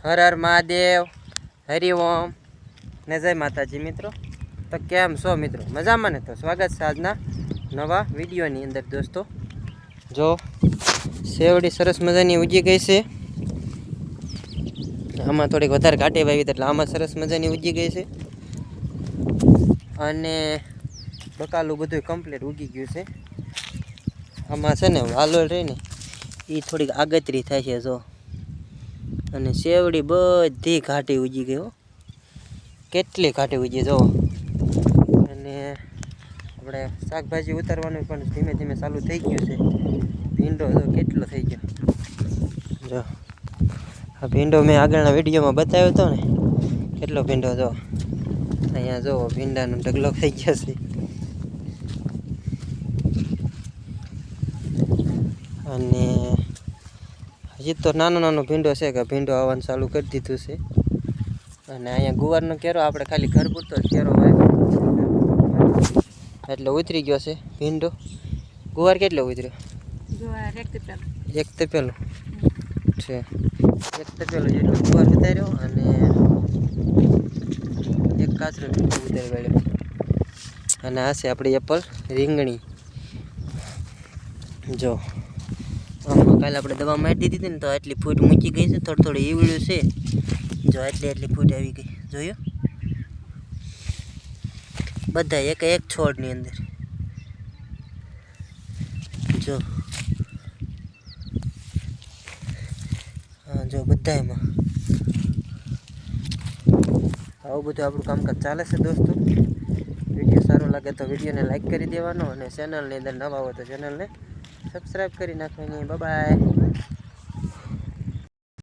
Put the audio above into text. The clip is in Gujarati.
હર હર મહાદેવ, હરિઓમ ને જય માતાજી મિત્રો. તો કેમ છો મિત્રો? મજામાં ને? તો સ્વાગત છે આજના નવા વિડીયોની અંદર દોસ્તો. જો સેવડી સરસ મજાની ઉજી ગઈ છે. આમાં થોડીક વધારે ઘાટી વાવી એટલે આમાં સરસ મજાની ઉજી ગઈ છે. અને બકાલું બધું કમ્પ્લીટ ઉગી ગયું છે. આમાં છે ને વાલોળ રહી ને એ થોડીક આગતરી થાય છે જો. અને સેવડી બધી ઘાટી ઉજી ગઈ હો, કેટલી ઘાટી ઉજી જો. અને આપણે શાકભાજી ઉતારવાનું પણ ધીમે ધીમે ચાલુ થઈ ગયું છે. ભીંડો જો કેટલો થઈ ગયો જો. આ ભીંડો મેં આગળના વિડીયોમાં બતાવ્યો હતો ને, કેટલો ભીંડો જો. અહીંયા જો ભીંડાનો ઢગલો થઈ ગયો છે. અને હજી તો નાનો નાનો ભીંડો છે કે ભીંડો આવવાનું ચાલુ કરી દીધું છે. અને અહીંયા ગુવારનો કેરો આપણે ખાલી ઘર પૂરતો જ કેરો વાવ્યો એટલે ઉતરી ગયો છે ભીંડો. ગુવાર કેટલો ઉતર્યો? એક તપેલો છે, એક તપેલો જેટલો ગુવાર ઉતાર્યો અને એક કાચરો ભીંડો ઉતારી વાળ્યો. અને આ છે આપણી એપલ રીંગણી જો. આમાં કાલે આપણે દવા મારી દીધી હતી ને તો આટલી ફૂટ મૂકી ગઈ છે, થોડી થોડી ઈવડ્યું છે જો. એટલી ફૂટ આવી ગઈ જોયો બધા એક એક છોડની અંદર જો. હા જો બધામાં આવું બધું આપણું કામકાજ ચાલે છે દોસ્તો. વિડીયો સારો લાગે તો વિડીયોને લાઈક કરી દેવાનો અને ચેનલની અંદર નવા હોય તો ચેનલને સબસ્ક્રાઈબ કરી નાખવાની. Bye bye.